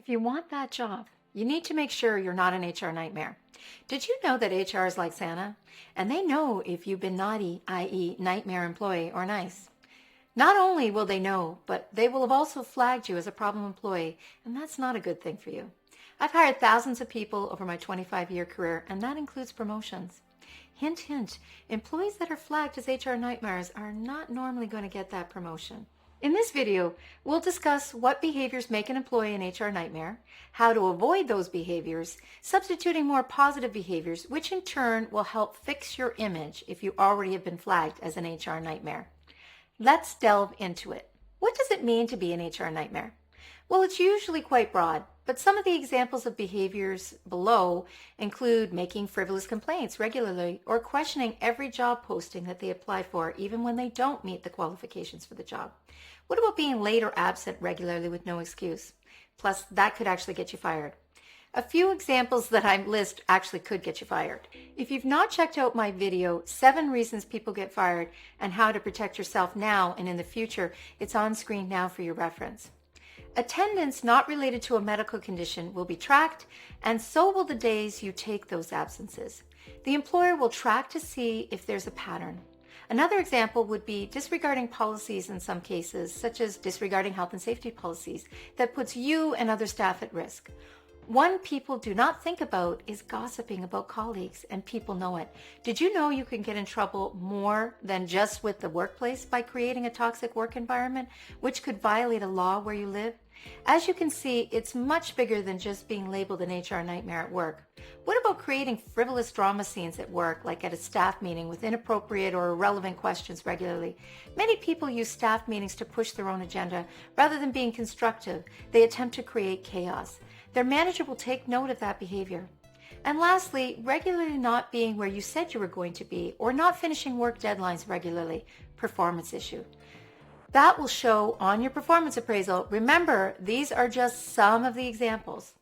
If you want that job, you need to make sure you're not an HR nightmare. Did you know that HR is like Santa? And they know if you've been naughty, i.e. nightmare employee, or nice. Not only will they know, but they will have also flagged you as a problem employee, and that's not a good thing for you. I've hired thousands of people over my 25-year career, and that includes promotions. Hint, hint, employees that are flagged as HR nightmares are not normally going to get that promotion. In this video, we'll discuss what behaviors make an employee an HR nightmare, how to avoid those behaviors, substituting more positive behaviors, which in turn will help fix your image if you already have been flagged as an HR nightmare. Let's delve into it. What does it mean to be an HR nightmare? Well, it's usually quite broad, but some of the examples of behaviors below include making frivolous complaints regularly or questioning every job posting that they apply for, even when they don't meet the qualifications for the job. What about being late or absent regularly with no excuse? Plus, that could actually get you fired. A few examples that I list actually could get you fired. If you've not checked out my video, 7 reasons people get fired and how to protect yourself now and in the future, it's on screen now for your reference. Attendance not related to a medical condition will be tracked, and so will the days you take those absences. The employer will track to see if there's a pattern. Another example would be disregarding policies in some cases, such as disregarding health and safety policies that puts you and other staff at risk. One people do not think about is gossiping about colleagues, and people know it. Did you know you can get in trouble more than just with the workplace by creating a toxic work environment, which could violate a law where you live? As you can see, it's much bigger than just being labeled an HR nightmare at work. What about creating frivolous drama scenes at work, like at a staff meeting with inappropriate or irrelevant questions regularly? Many people use staff meetings to push their own agenda. Rather than being constructive, they attempt to create chaos. Their manager will take note of that behavior. And lastly, regularly not being where you said you were going to be or not finishing work deadlines regularly, performance issue. That will show on your performance appraisal. Remember, these are just some of the examples.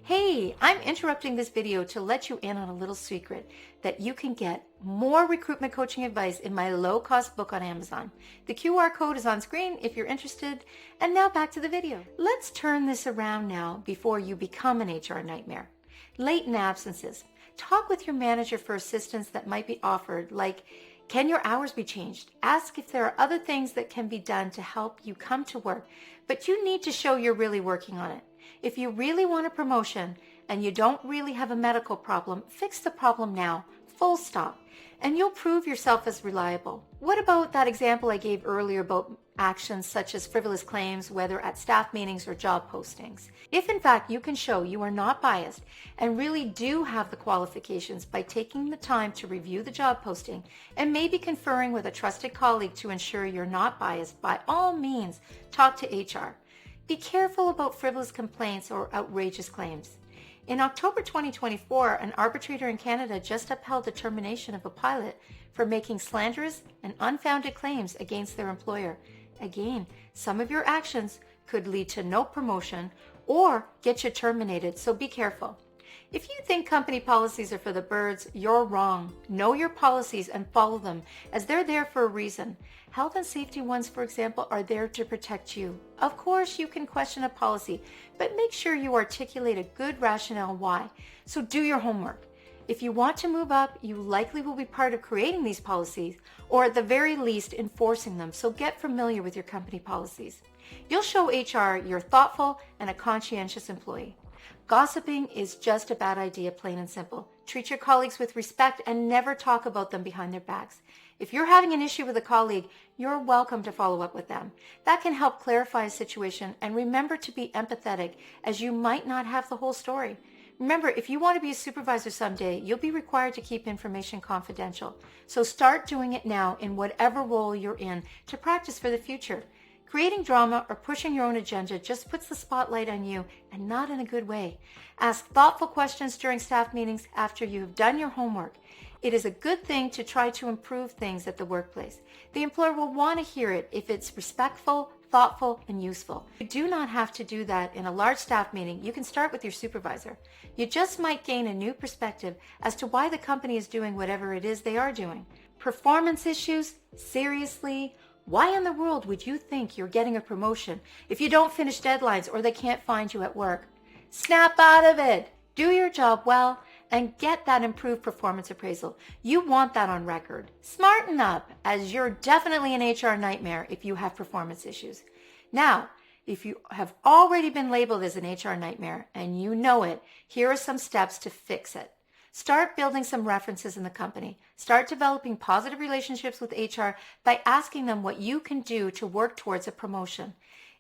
Hey, I'm interrupting this video to let you in on a little secret that you can get more recruitment coaching advice in my low-cost book on Amazon. The QR code is on screen if you're interested. And now back to the video. Let's turn this around now before you become an HR nightmare. Latent absences. Talk with your manager for assistance that might be offered, like, can your hours be changed? Ask if there are other things that can be done to help you come to work, but you need to show you're really working on it. If you really want a promotion and you don't really have a medical problem, fix the problem now, full stop, and you'll prove yourself as reliable. What about that example I gave earlier about actions such as frivolous claims, whether at staff meetings or job postings? If in fact you can show you are not biased and really do have the qualifications by taking the time to review the job posting and maybe conferring with a trusted colleague to ensure you're not biased, by all means, talk to HR. Be careful about frivolous complaints or outrageous claims. In October 2024, an arbitrator in Canada just upheld the termination of a pilot for making slanderous and unfounded claims against their employer. Again, some of your actions could lead to no promotion or get you terminated, so be careful. If you think company policies are for the birds, you're wrong. Know your policies and follow them, as they're there for a reason. Health and safety ones, for example, are there to protect you. Of course, you can question a policy, but make sure you articulate a good rationale why. So do your homework. If you want to move up, you likely will be part of creating these policies, or at the very least enforcing them, so get familiar with your company policies. You'll show HR you're thoughtful and a conscientious employee. Gossiping is just a bad idea, plain and simple. Treat your colleagues with respect and never talk about them behind their backs. If you're having an issue with a colleague, you're welcome to follow up with them. That can help clarify a situation, and remember to be empathetic, as you might not have the whole story. Remember, if you want to be a supervisor someday, you'll be required to keep information confidential. So start doing it now in whatever role you're in to practice for the future. Creating drama or pushing your own agenda just puts the spotlight on you, and not in a good way. Ask thoughtful questions during staff meetings after you have done your homework. It is a good thing to try to improve things at the workplace. The employer will want to hear it if it's respectful, thoughtful, and useful. You do not have to do that in a large staff meeting. You can start with your supervisor. You just might gain a new perspective as to why the company is doing whatever it is they are doing. Performance issues? Seriously? Why in the world would you think you're getting a promotion if you don't finish deadlines or they can't find you at work? Snap out of it. Do your job well and get that improved performance appraisal. You want that on record. Smarten up, as you're definitely an HR nightmare if you have performance issues. Now, if you have already been labeled as an HR nightmare and you know it, here are some steps to fix it. Start building some references in the company. Start developing positive relationships with HR by asking them what you can do to work towards a promotion.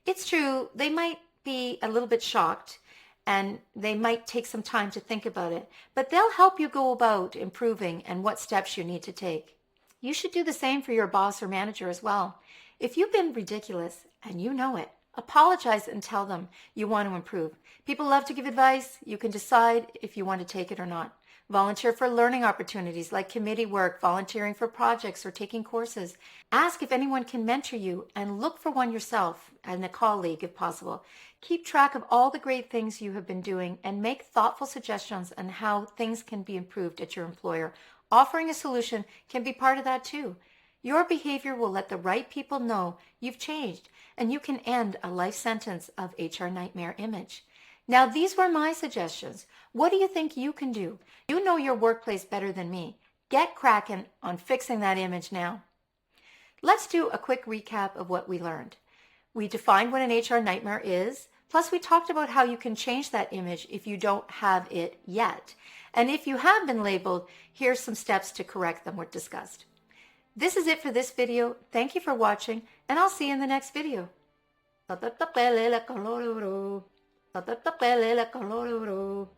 It's true, they might be a little bit shocked and they might take some time to think about it, but they'll help you go about improving and what steps you need to take. You should do the same for your boss or manager as well. If you've been ridiculous and you know it, apologize and tell them you want to improve. People love to give advice. You can decide if you want to take it or not. Volunteer for learning opportunities like committee work, volunteering for projects, or taking courses. Ask if anyone can mentor you and look for one yourself and a colleague if possible. Keep track of all the great things you have been doing and make thoughtful suggestions on how things can be improved at your employer. Offering a solution can be part of that too. Your behavior will let the right people know you've changed and you can end a life sentence of HR nightmare image. Now, these were my suggestions. What do you think you can do? You know your workplace better than me. Get cracking on fixing that image now. Let's do a quick recap of what we learned. We defined what an HR nightmare is, plus we talked about how you can change that image if you don't have it yet. And if you have been labeled, here's some steps to correct them were discussed. This is it for this video. Thank you for watching, and I'll see you in the next video. Ta ta ta pele la colorado.